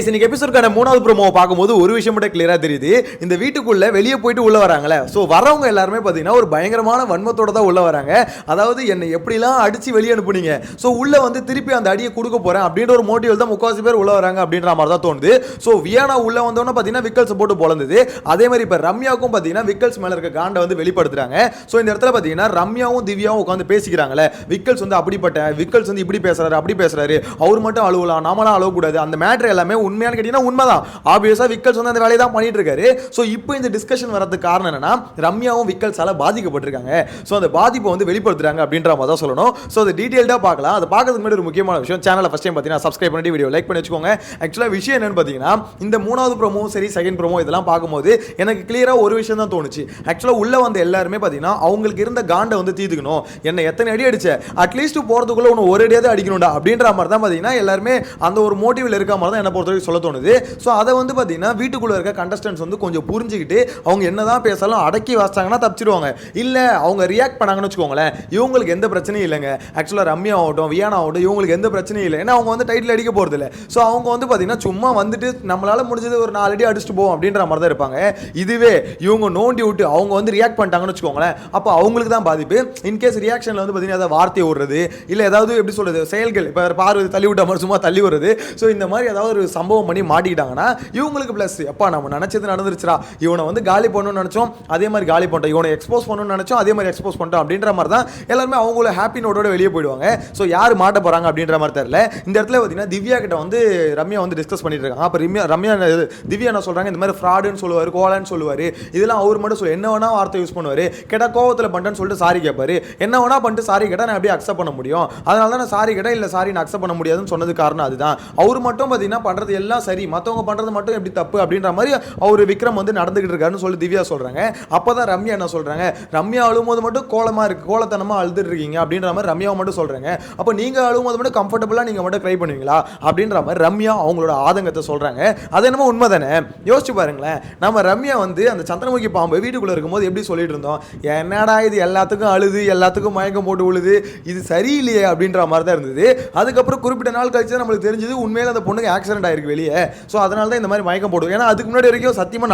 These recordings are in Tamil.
இன்னைக்கு எபிசோடுக்கான மூணாவது ப்ரோமோவை பார்க்கும்போது ஒரு விஷயம் மட்டும் கிளியரா தெரியுது. இந்த வீட்டுக்குள்ள வெளியே போயிட்டு உள்ள வராங்களே, ஸோ வரவங்க எல்லாருமே பார்த்தீங்கன்னா ஒரு பயங்கரமான வன்மத்தோட தான் உள்ள வராங்க. அதாவது என்னை எப்படிலாம் அடிச்சு வெளியே அனுப்புனீங்க, ஸோ உள்ள வந்து திருப்பி அந்த அடியை கொடுக்க போறேன் அப்படின்ற ஒரு மோட்டிவ் தான் முக்காசி பேர் உள்ள வராங்க அப்படின்ற மாதிரி தான் தோணுது. ஸோ வியானா உள்ள வந்தோன்னா பார்த்தீங்கன்னா விக்கல்ஸ் போட்டு பொழந்தது. அதே மாதிரி இப்போ ரம்யாவுக்கும் பார்த்தீங்கன்னா விக்கல்ஸ் மேல இருக்க காண்டை வந்து வெளிப்படுத்துறாங்க. ஸோ இந்த இடத்துல பார்த்தீங்கன்னா ரம்யாவும் திவ்யாவும் உட்காந்து பேசிக்கிறாங்களே, விக்கல்ஸ் வந்து அப்படிப்பட்ட விக்கல்ஸ் வந்து இப்படி பேசுறாரு அப்படி பேசுறாரு, அவர் மட்டும் அழுவலாம் நாமலாம் அழக்கூடாது, அந்த மேட்டர் எல்லாமே உண்மையான கேட்டீங்கன்னா உண்மைதான். ஆப்வியஸா விக்கல்ஸ் வந்து அந்த வேலையை தான் பண்ணிட்டு இருக்காரு. ஸோ இப்போ இந்த டிஸ்கஷன் வரதுக்கு காரணம் என்னன்னா ரம்யாவும் விக்கல்ஸால பாதிக்கப்பட்டிருக்காங்க. ஸோ அந்த பாதிப்பை வந்து வெளிப்படுத்துறாங்க அப்படின்ற மாதிரி தான் சொல்லணும். ஸோ அது டீடைல்டா பார்க்கலாம். அது பார்க்கறதுக்கு முன்னாடி ஒரு முக்கியமான விஷயம், சேனலை ஃபர்ஸ்ட் டைம் பார்த்தீங்கன்னா சப்ஸ்கிரைப் பண்ணிட்டு வீடியோ லைக் பண்ணி வச்சுக்கோங்க. ஆக்சுவலாக விஷயம் என்னன்னு பார்த்தீங்கன்னா இந்த மூணாவது ப்ரோமோ சரி செகண்ட் ப்ரோமோ இதெல்லாம் பார்க்கும்போது எனக்கு கிளியரா ஒரு விஷயம் தான் தோணுச்சு. ஆக்சுவலாக உள்ள வந்த எல்லாருமே பார்த்தீங்கன்னா அவங்களுக்கு இருந்த காண்டை வந்து தீர்த்துக்கணும். என்ன எத்தனை அடி அடிச்ச அட்லீஸ்ட் போறதுக்குள்ள ஒன்று ஒரு அடியாவது அடிக்கணும்டா அப்படின்ற மாதிரி தான் பார்த்தீங்கன்னா எல்லாருமே அந்த ஒரு மோட்டிவ்ல இருக்க மாதிரி தான் என்ன பொறுத்தவரைக்கும் சொல்ல தோணுது. ஸோ அதை வந்து பார்த்தீங்கன்னா வீட்டுக்குள்ள இருக்க கண்டஸ்டன்ஸ் வந்து கொஞ்சம் புரிஞ்சுக்கிட்டு அவங்க என்னதான் பேசலாம் அடக்கி வாசிச்சாங்கன்னா தப்பிச்சிடுவாங்க. இல்லை அவங்க ரியாக்ட் பண்ணாங்கன்னு வச்சுக்கோங்களேன், இவங்களுக்கு எந்த பிரச்சனையும் இல்லைங்க. ஆக்சுவலாக ரம்யா ஆகட்டும் வியானா ஆகட்டும் இவங்களுக்கு எந்த பிரச்சனையும் இல்லை. ஏன்னா அவங்க வந்து டைட்டில் அடிக்க போகிறது இல்லை. ஸோ அவங்க வந்து பார்த்தீங்கன்னா சும்மா வந்துட்டு நம்மளால முடிஞ்சது ஒரு 4 அடி அடிச்சுட்டு போவோம் அப்படின்ற மாதிரி தான் இருப்பாங்க. இதுவே இவங்க நோண்டி விட்டு அவங்க வந்து ரியாக்ட் பண்ணிட்டாங்கன்னு வச்சுக்கோங்களேன், அப்போ அவங்களுக்கு தான் பாதிப்பு. இன்கேஸ் ரியாக்ஷனில் வந்து பார்த்தீங்கன்னா ஏதாவது வார்த்தை விடுறது இல்லை ஏதாவது எப்படி சொல்றது செயல்கள், இப்போ பார்வை தள்ளி விட்ட மாதிரி சும்மா தள்ளி வருது, ஸோ இந்த மாதிரி ஏதாவது ஒரு சம்பவம் பண்ணி மாட்டிக்கிட்டாங்கன்னா இவங்களுக்கு பிளஸ். அப்பா நம்ம நினைச்சது நடந்துருச்சுடா, இவனை வந்து காலி பண்ணணும்னு நினைச்சோம் அதே மாதிரி காலி பண்ணிட்டோம், இவனை எக்ஸ்போஸ் பண்ணணும்னு நினைச்சோம் அதே மாதிரி எக்ஸ்போஸ் பண்ணிட்டோம் அப்படின்ற மாதிரி தான் எல்லாருமே அவங்கள ஹாப்பி நோட்டோட வெளியே போயிடுவாங்க. ஸோ யார் மாட்ட போறாங்க அப்படின்ற மாதிரி தெரியல. இந்த இடத்துல பார்த்தீங்கன்னா திவ்யா கிட்ட வந்து ரம்யா வந்து டிஸ்கஸ் பண்ணிட்டு இருக்காங்க. அப்போ ரம்யா திவ்யா என்ன சொல்றாங்க, இந்த மாதிரி ஃப்ராடுன்னு சொல்லுவாரு கோலான்னு சொல்லுவாரு, இதெல்லாம் அவர் மட்டும் சொல்ல என்ன வேணா வார்த்தை யூஸ் பண்ணுவாரு, கேட்டா கோவத்தில் பண்ணிட்டேன்னு சொல்லிட்டு சாரி கேட்பாரு, என்ன வேணா பண்ணிட்டு சாரி கேட்டா நான் எப்படி அக்செப்ட் பண்ண முடியும், அதனால தான் நான் சாரி கேட்டேன், இல்லை சாரி நான் அக்செப்ட் பண்ண முடியாதுன்னு சொன்னது காரணம் அதுதான். அவர் மட்டும் பார்த்தீங்கன்னா பண்றது எல்லாம் சரி, மற்றவங்க பண்றது மட்டும் எப்படி தப்பு அப்படின்ற மாதிரி அவர் விக்ரம் வந்து நடந்துகிட்டு இருக்காருன்னு சொல்லி திவ்யா சொல்றாங்க. அப்பதான் ரம்யா என்ன சொல்றாங்க, ரம்யா அழும்போது மட்டும் கோலமா இருக்கு கோலத்தனமா அழுதுட்டு இருக்கீங்க அப்படின்ற மாதிரி ரம்யாவை மட்டும் சொல்றாங்க. அப்போ நீங்க அழும்போது மட்டும் கம்ஃபர்டபுளா நீங்க மட்டும் ட்ரை பண்ணுவீங்களா அப்படின்ற மாதிரி ரம்யா அவங்களோட ஆதங்கத்தை சொல்றாங்க. அது என்னமோ உண்மைதானே, யோசிச்சு பாருங்களேன். நம்ம ரம்யா வந்து அந்த சந்திரமுகி பாம்பு வீட்டுக்குள்ள இருக்கும்போது எப்படி சொல்லிட்டு இருந்தோம், என்னடா இது எல்லாத்துக்கும் அழுது எல்லாத்துக்கும் மயக்கம் போட்டு விழுது, இது சரியில்லையே அப்படின்ற மாதிரி தான் இருந்தது. அதுக்கப்புறம் குறிப்பிட்ட நாள் கழிச்சு நம்மளுக்கு தெரிஞ்சது உண்மையில அந்த பொண்ணுக்கு ஆக்சிடென்ட் ஆயிருக்கு வெளியே. ஸோ அதனால தான் இந்த மாதிரி மயக்கம் போடுவோம். ஏன்னா அதுக்கு முன்னாடி வரைக்கும் சத்தியமாக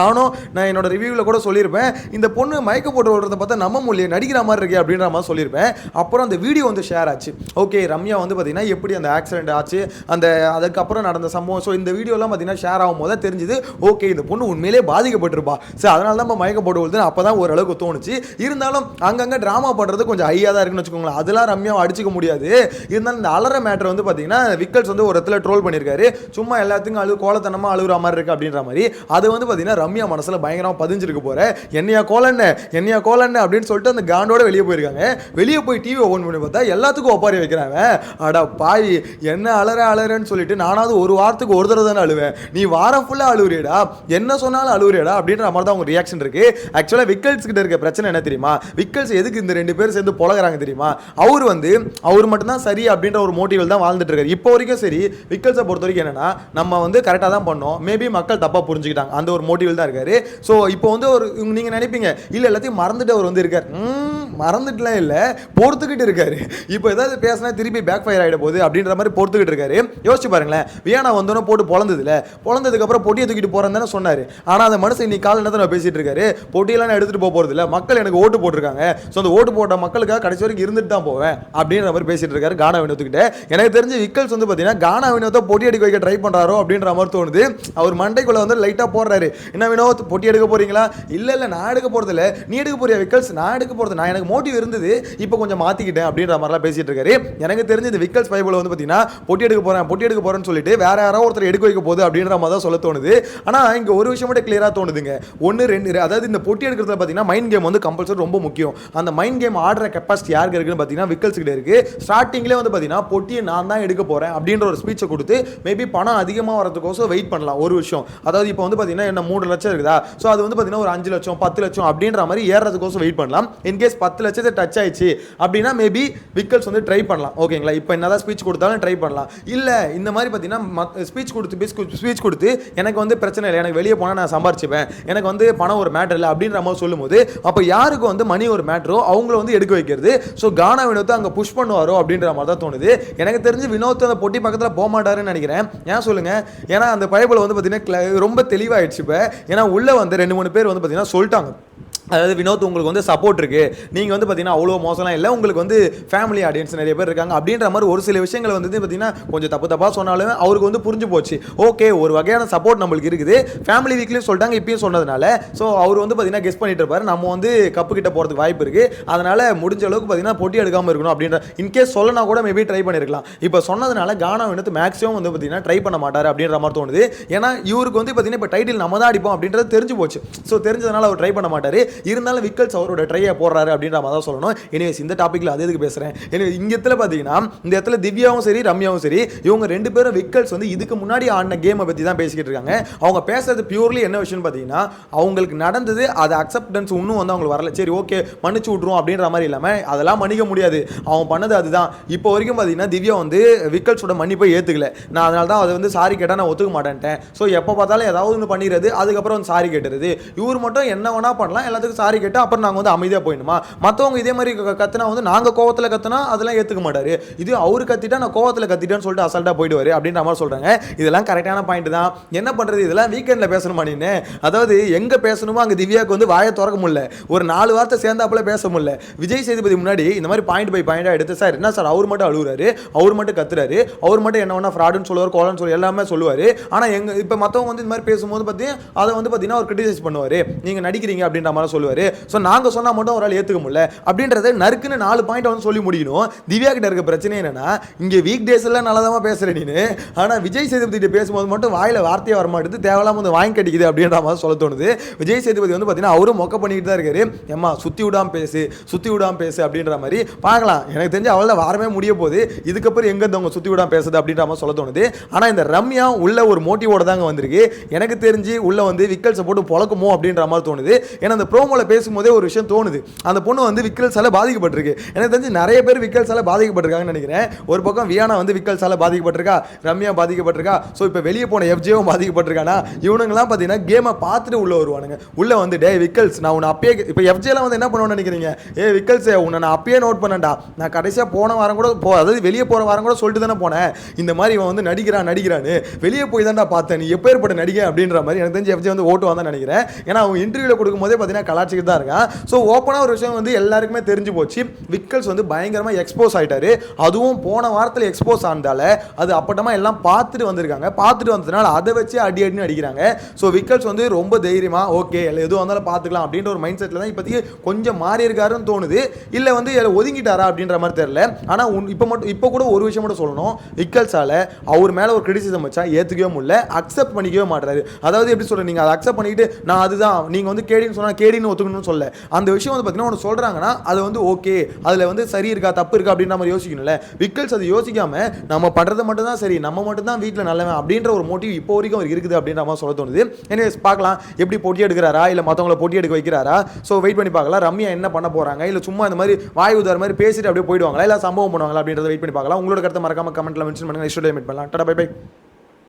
நான் என்னோட ரிவ்யூவில் கூட சொல்லியிருப்பேன், இந்த பொண்ணு மயக்கம் போட்டு விடுறத பார்த்தா நம்ம மொழியை நடிக்கிற மாதிரி இருக்கே அப்படின்ற மாதிரி சொல்லியிருப்பேன். அப்புறம் அந்த வீடியோ வந்து ஷேர் ஆச்சு. ஓகே ரம்யா வந்து பார்த்தீங்கன்னா எப்படி அந்த ஆக்சிடென்ட் ஆச்சு, அந்த அதுக்கப்புறம் நடந்த சம்பவம், ஸோ இந்த வீடியோலாம் பார்த்தீங்கன்னா ஷேர் ஆகும் போது தெரிஞ்சுது ஓகே இந்த பொண்ணு உண்மையிலே பாதிக்கப்பட்டிருப்பா. ஸோ அதனால தான் நம்ம மயக்கம் போட்டு விடுது அப்போ தான் ஓரளவுக்கு தோணுச்சு. இருந்தாலும் அங்கங்கே ட்ராமா பண்ணுறது கொஞ்சம் ஹையாக தான் இருக்குன்னு வச்சுக்கோங்களேன். அதெல்லாம் ரம்யாவை அடிச்சிக்க முடியாது. இருந்தாலும் இந்த அலற மேட்டர் வந்து பார்த்தீங்கன்னா விக்கல்ஸ் வந்து ஒரு இடத்துல ட்ரோல் பண்ணியிருக்காரு, சும்மா எல்லாத்துக்கும் அழு கோலத்தனமா அழுகுற மாதிரி இருக்கு அப்படின்ற மாதிரி. அது வந்து பார்த்தீங்கன்னா ரம்யா மனசுல பயங்கரமா பதிஞ்சிருக்கு போற, என்னையா கோலன்னு அப்படின்னு சொல்லிட்டு அந்த காண்டோட வெளியே போயிருக்காங்க. வெளியே போய் டிவி ஓபன் பண்ணி பார்த்தா எல்லாத்துக்கும் ஒப்பாரி வைக்கிறாங்க. அடா பாய் என்ன அலறன்னு சொல்லிட்டு நானாவது ஒரு வாரத்துக்கு ஒரு தடவை தானே அழுவேன், நீ வாரம் ஃபுல்லா அழுவுறியடா, என்ன சொன்னாலும் அழுவுறியடா அப்படின்ற மாதிரி தான் உங்க ரியாக்ஷன் இருக்கு. ஆக்சுவலா விக்கல்ஸ் கிட்ட இருக்க பிரச்சனை என்ன தெரியுமா, விக்கல்ஸ் எதுக்கு இந்த 2 பேரும் சேர்ந்து பொழகிறாங்க தெரியுமா, அவர் மட்டும் தான் சரி அப்படின்ற ஒரு மோட்டிவ் தான் வாழ்ந்துட்டு இருக்காரு இப்போ வரைக்கும். சரி விக்கல்ஸை பொறுத்த வரைக்கும் என்னன்னா நம்ம வந்து கரெக்டாக தான் பண்ணோம், மேபி மக்கள் தப்பா புரிஞ்சுக்கிட்டாங்க அந்த ஒரு மோட்டிவ் தான் இருக்காரு. ஸோ இப்போ வந்து ஒரு நீங்க நினைப்பீங்க இல்லை எல்லாத்தையும் மறந்துட்டு அவர் வந்து இருக்கார், மறந்துட்டுலாம் இல்லை பொறுத்துக்கிட்டு இருக்காரு. இப்போ ஏதாவது பேசினா திருப்பி பேக் ஃபயர் ஆகிட போகுது அப்படின்ற மாதிரி பொறுத்துக்கிட்டு இருக்காரு. யோசிச்சு பாருங்களேன், வியானா வந்தோன்னே போட்டு பொழந்ததுக்கு அப்புறம் பொட்டியை தூக்கிட்டு போறேன்னு தானே சொன்னாரு. ஆனால் அந்த மனுஷன் இன்னைக்கு காலையில் என்ன பேசிட்டு இருக்காரு, பொட்டியெல்லாம் நான் எடுத்துட்டு போறது இல்லை, மக்கள் எனக்கு ஓட்டு போட்டிருக்காங்க, ஸோ அந்த ஓட்டு போட்ட மக்களுக்காக கடைசி வரைக்கும் இருந்துட்டு தான் போவேன் அப்படின்ற மாதிரி பேசிட்டு இருக்காரு கானா வினோத்துக்கிட்ட. எனக்கு தெரிஞ்சு விக்கல்ஸ் வந்து பார்த்தீங்கன்னா கானா வினோத்தை பொட்டி எடுக்க வைக்க ட்ரை பண்றாரோ அப்படின்ற மாதிரி தோணுது. அவர் மண்டைக்குள்ள வந்து லைட்டா போடுறாரு, என்ன வினோத் பொட்டி எடுக்க போறீங்களா, இல்ல நான் எடுக்க போறது இல்ல, நீ எடுக்க போறியா விக்கல்ஸ், நான் எடுக்க போறது, நான் எனக்கு மோட்டிவ் இருந்தது இப்போ கொஞ்சம் மாத்திக்கிட்டேன் அப்படின்ற மாதிரிலாம் பேசிட்டு இருக்காரு. எனக்கு தெரிஞ்சு இந்த விக்கல்ஸ் பைபிள் வந்து பாத்தீங்கன்னா பொட்டி எடுக்க போறேன்னு சொல்லிட்டு வேற யாரோ ஒருத்தர் எடுக்க வைக்க போகுது அப்படின்ற மாதிரி தான் சொல்ல தோணுது. ஆனா இங்க ஒரு விஷயம் மட்டும் கிளியரா தோணுதுங்க, 1 2 அதாவது இந்த பொட்டி எடுக்கிறதுல பாத்தீங்கன்னா மைண்ட் கேம் வந்து கம்பல்சரி ரொம்ப முக்கியம். அந்த மைண்ட் கேம் ஆடுற கெப்பாசிட்டி யாருக்கு இருக்குன்னு பாத்தீங்கன்னா விக்கல்ஸ் கிட்ட இருக்கு. ஸ்டார்டிங்லேயே வந்து பாத்தீங்கன்னா பொட்டியை நான் தான் எடுக்க போறேன் அப்படின்ற ஒரு ஸ்பீச்சை கொடுத்து மேபி பணம் அதிகமாக வரதுக்கோசம் வெயிட் பண்ணலாம் ஒரு விஷயம். அதாவது இப்போ வந்து பார்த்தீங்கன்னா என்ன 3 லட்சம் இருக்குதா, ஸோ அது வந்து பார்த்தீங்கன்னா ஒரு 5 லட்சம் 10 லட்சம் அப்படின்ற மாதிரி ஏறதுக்கோசம் வெயிட் பண்ணலாம். இன்கேஸ் 10 லட்சத்தை டச் ஆயிடுச்சு அப்படின்னா மேபி விக்கல்ஸ் வந்து ட்ரை பண்ணலாம். ஓகேங்களா, இப்போ என்னதான் ஸ்பீச் கொடுத்தாலும் ட்ரை பண்ணலாம். இல்லை இந்த மாதிரி பார்த்தீங்கன்னா ஸ்பீச் கொடுத்து எனக்கு வந்து பிரச்சனை இல்லை, எனக்கு வெளியே போனால் நான் சம்பாரிச்சுப்பேன், எனக்கு வந்து பணம் ஒரு மேட்டர் இல்லை அப்படின்ற மாதிரி சொல்லும்போது அப்போ யாருக்கு வந்து மணி ஒரு மேட்டரோ அவங்கள வந்து எடுக்க வைக்கிறது. ஸோ கானா வினோத்தை அங்கே புஷ் பண்ணுவாரோ அப்படின்ற மாதிரி தான் தோணுது. எனக்கு தெரிஞ்சு வினோத் அந்த பொட்டி பக்கத்தில் போக மாட்டாருன்னு நினைக்கிறேன். ஏன் சொல்லுங்க, ஏன்னா அந்த பைபிள் வந்து பார்த்தீங்கன்னா ரொம்ப தெளிவாயிடுச்சு இப்போ. ஏன்னா உள்ளே வந்து 2-3 பேர் வந்து பார்த்தீங்கன்னா சொல்லிட்டாங்க, அதாவது வினோத் உங்களுக்கு வந்து சப்போர்ட் இருக்கு, நீங்கள் வந்து பார்த்தீங்கன்னா அவ்வளோ மோசம்லாம் இல்லை, உங்களுக்கு வந்து ஃபேமிலி ஆடியன்ஸ் நிறைய பேர் இருக்காங்க அப்படின்ற மாதிரி ஒரு சில விஷயங்களை வந்து பார்த்தீங்கன்னா கொஞ்சம் தப்பாக சொன்னாலும் அவருக்கு வந்து புரிஞ்சு போச்சு. ஓகே, ஒரு வகையான சப்போர்ட் நம்மளுக்கு இருக்குது, ஃபேமிலி வீக்லேயும் சொல்லிட்டாங்க இப்பயும் சொன்னதுனால. ஸோ அவர் வந்து பார்த்தீங்கன்னா கெஸ் பண்ணிட்டு இருப்பாரு, நம்ம வந்து கப்பு கிட்ட போகிறதுக்கு வாய்ப்பு இருக்குது, அதனால் முடிஞ்ச அளவுக்கு பார்த்தீங்கன்னா போட்டி எடுக்காமல் இருக்கணும் அப்படின்ற இன்கேஸ் சொல்லனா கூட மேபி ட்ரை பண்ணியிருக்கலாம். இப்போ சொன்னதுனால கானா வினோத் மேக்ஸிமம் வந்து பார்த்தீங்கன்னா ட்ரை பண்ண மாட்டார் அப்படின்ற மாதிரி தோணுது. ஏன்னா இவருக்கு வந்து பார்த்தீங்கன்னா இப்போ டைட்டில் நம்ம தான் அடிப்போம் அப்படின்றது தெரிஞ்சு போச்சு. ஸோ தெரிஞ்சதுனால அவர் ட்ரை பண்ண மாட்டார். இருந்தாலும் விக்கல்ஸ் அவரோட ட்ரையை போடுறாரு அப்படின்ற மாதிரி தான் சொல்லணும். எனிவேஸ் இந்த டாப்பிக்கில் அது எதுக்கு பேசுகிறேன், இந்த இடத்துல பார்த்தீங்கன்னா இந்த இடத்துல திவ்யாவும் சரி ரம்யாவும் சரி இவங்க 2 பேரும் விக்கல்ஸ் வந்து இதுக்கு முன்னாடி ஆடின கேமை பற்றி தான் பேசிக்கிட்டு இருக்காங்க. அவங்க பேசுறது பியூர்லி என்ன விஷயம்னு பார்த்தீங்கன்னா அவங்களுக்கு நடந்தது அது அக்செப்டன்ஸ் இன்னும் வந்து அவங்களுக்கு வரல, சரி ஓகே மன்னிச்சு விட்ருவோம் அப்படின்ற மாதிரி இல்லாமல் அதெல்லாம் மன்னிக்க முடியாது, அவன் பண்ணது அதுதான். இப்போ வரைக்கும் பார்த்தீங்கன்னா திவ்யா வந்து விக்கல்ஸோட மன்னிப்பை ஏற்றுக்கல, நான் அதனால தான் அதை வந்து சாரி கேட்டால் நான் ஒத்துக்க மாட்டேன்ட்டேன். ஸோ எப்போ பார்த்தாலும் ஏதாவது ஒன்று பண்ணிடுறது, அதுக்கப்புறம் வந்து சாரி கேட்டுறது. இவர் மட்டும் என்ன வேணா பண்ணலாம், எல்லாத்துக்கும் சாரி கேட்டு அப்புறம் நாங்கள் வந்து அமைதியாக போயிடுமா. மற்றவங்க இதே மாதிரி கத்துனா வந்து நாங்கள் கோவத்தில் கத்துனா அதெல்லாம் ஏற்றுக்க மாட்டாரு, இது அவரு கத்திட்டா நான் கோவத்தில் கத்திட்டேன்னு சொல்லிட்டு அசால்ட்டாக போயிடுவார் அப்படின்ற மாதிரி சொல்கிறாங்க. இதெல்லாம் கரெக்டான பாயிண்ட் தான். என்ன பண்ணுறது, இதெல்லாம் வீக்கெண்டில் பேசணுமா நீனு, அதாவது எங்கே பேசணுமோ அங்கே திவ்யாவுக்கு வந்து வாயை திறக்க முடியல, ஒரு 4 வார்த்தை சேர்ந்தாப்புல பேச முடியல. விஜய் சேதுபதி முன்னாடி இந்த மாதிரி பாயிண்ட் பை பாயிண்டாக எடுத்து, சார் என்ன சார் அவர் மட்டும் அழுகுறாரு, அவர் மட்டும் கத்துறாரு, அவர் மட்டும் என்ன வேணா ஃப்ராடுன்னு சொல்லுவார், கோலன்னு சொல்லி எல்லாமே சொல்லுவார். ஆனால் எங்கள் இப்போ மற்றவங்க வந்து இந்த மாதிரி பேசும்போது பார்த்தீங்கன்னா அதை வந்து பார்த்தீங்கன்னா அவர் கிரிட்டிசைஸ் பண்ணுவார், நீங்கள் நடிக்கிறீங்க அப்படின்ற மாதிரி சொல்லுவார். ஸோ நாங்கள் சொன்னால் மட்டும் ஒரு ஆள் ஏற்றுக்க முடியல அப்படின்றத நறுக்குன்னு 4 பாயிண்ட் வந்து சொல்லி முடிக்கணும். திவ்யா கிட்ட இருக்க பிரச்சனை என்னன்னா இங்கே வீக் டேஸ்ல நல்லதாக பேசுகிறேன் நீனு, ஆனால் விஜய் சேதுபதி பேசும்போது மட்டும் வாயில் வார்த்தையை வரமாட்டேது, தேவையில்லாம வந்து வாங்கி கட்டிக்குது அப்படின்ற மாதிரி சொல்ல தோணுது. விஜய் சேதுபதி வந்து பார்த்தீங்கன்னா அவரும் மொக்க பண்ணிக்கிட்டு தான் இருக்காரு, ஏம்மா சுற்றி விடாமல் பேசு அப்படின்ற மாதிரி. பார்க்கலாம், எனக்கு தெரிஞ்சு அவளால் வாரமே முடிய போகுது, இதுக்கப்புறம் எங்கே இருந்தவங்க சுற்றி விடாமல் பேசுது அப்படின்ற மாதிரி சொல்ல தோணுது. ஆனால் இந்த ரம்யா உள்ள ஒரு மோட்டிவோட தாங்க வந்திருக்கு, எனக்கு தெரிஞ்சு உள்ள வந்து விக்கல்ஸை போட்டு பொழக்குமோ அப்படின்ற மாதிரி தோணுது. ஏன்னா அந்த ப்ரோமோவில் பேசும்போதே ஒரு விஷயம் தோணுது, அந்த பொண்ணு வந்து விக்கல்ஸால பாதிக்கப்பட்டிருக்கு. எனக்கு தெரிஞ்சு நிறைய பேர் விக்கல்ஸால பாதிக்கப்பட்டிருக்காங்கன்னு நினைக்கிறேன். ஒரு பக்கம் வியானா வந்து விக்கல்ஸால பாதிக்கப்பட்டிருக்கா, ரம்யா பாதிக்கப்பட்டிருக்கா, ஸோ இப்போ வெளியே போன எஃப்ஜேவும் பாதிக்கப்பட்டிருக்கானா. இவனுங்களாம் பார்த்தீங்கன்னா கேமை பார்த்துட்டு உள்ள வருவானுங்க. உள்ள வந்து டே விக்கல்ஸ் நான் உன்னை அப்பயே, இப்போ எஃப்ஜேலாம் வந்து என்ன பண்ணுவோன்னு நினைக்கிறீங்க, விக்கல்ஸ் உன்னை நான் அப்பயே நோட் பண்ணேன்டா, நான் கடைசியாக போன வாரம் கூட அதாவது வெளியே போகிற வாரம் கூட சொல்லிட்டு தானே போனேன், இந்த மாதிரி இவன் வந்து நடிக்கிறான்னு வெளியே போய் தான்டா பார்த்தேன், நீ எப்போ ஏற்பட்ட நடிகை அப்படின்ற மாதிரி எனக்கு தெரிஞ்சு எஃப்ஜே வந்து ஓட்டு வந்தான் நினைக்கிறேன். ஏன்னா அவங்க இன்டர்வியூவில் கொடுக்கும்போதே பார்த்தீங்கன்னா கலாச்சிக்கிட்டு தான் இருக்கான். ஸோ ஓப்பனாக ஒரு விஷயம் வந்து எல்லாருக்குமே தெரிஞ்சு போச்சு, விக்கல்ஸ் வந்து பயங்கரமாக எக்ஸ்போஸ் ஆகிட்டாரு. அதுவும் போன வாரத்தில் எக்ஸ்போஸ் ஆனதால அது அப்பட்டமா எல்லாம் பார்த்துட்டு வந்திருக்காங்க, பார்த்துட்டு வந்ததுனால அதை வச்சு அடின்னு அடிக்கிறாங்க. ஸோ விக்கல்ஸ் வந்து ரொம்ப தைரியமாக ஓகே எதுவும் வந்தாலும் பார்த்துக்கலாம் அப்படின்ற ஒரு மைண்ட் செட்டில் தான் இப்போதைக்கு கொஞ்சம் மாறி இருக்காருன்னு தோணுது. இல்லை வந்து ஒதுங்கிட்டாரா அப்படின்ற மாதிரி தெரியல. ஆனால் இப்போ கூட ஒரு விஷயம் மட்டும் சொல்லணும், விக்கல்ஸால் அவர் மேலே ஒரு கிரிட்டிசிசம் வச்சா ஏற்றுக்கவே முடியல, அக்செப்ட் பண்ணிக்கவே மாட்டாரு. அதாவது எப்படி சொல்கிறேன், நீங்கள் அதை அக்செப்ட் பண்ணிக்கிட்டு நான் அதுதான் நீங்கள் வந்து கேடின்னு சொன்னால் கேடின்னு ஒத்துக்கணும்னு சொல்ல, அந்த விஷயம் வந்து பார்த்தீங்கன்னா ஒன்று சொல்கிறாங்கன்னா அது வந்து ஓகே, அதில் வந்து சரி இருக்கா தப்பு இருக்கா அப்படின்ற மாதிரி யோசிக்கணும்ல. விக்கல்ஸ் அதை யோசிக்காமல் நம்ம பண்ணுறது மட்டும் தான் சரி, நம்ம மட்டும் தான் வீட்டில் நல்லவன் அப்படின்ற ஒரு மோட்டிவ் இப்போ வரைக்கும் அவர் இருக்குது அப்படின்ற மாதிரி சொல்ல தோணுது. எனிவேஸ் பார்க்கலாம் எப்படி போட்டி எடுக்கிறாரா இல்லை மற்றவங்களை போட்டி எடுக்க வைக்கிறாரா. ஸோ வெயிட் பண்ணி பார்க்கலாம் ரம்யா என்ன பண்ண போகிறாங்க, இல்லை சும்மா இந்த மாதிரி வாய் உதார மாதிரி பேசிட்டு அப்படியே போயிடுவாங்களா இல்லை சம்பவம் பண்ணுவாங்களா அப்படின்றத வெயிட் பண்ணி பார்க்கலாம். உங்களோட கருத்தை மறக்காம கமெண்ட்ல மென்ஷன் பண்ணுங்க. நெக்ஸ்ட் டே மீட் பண்ணலாம். Tata bye by.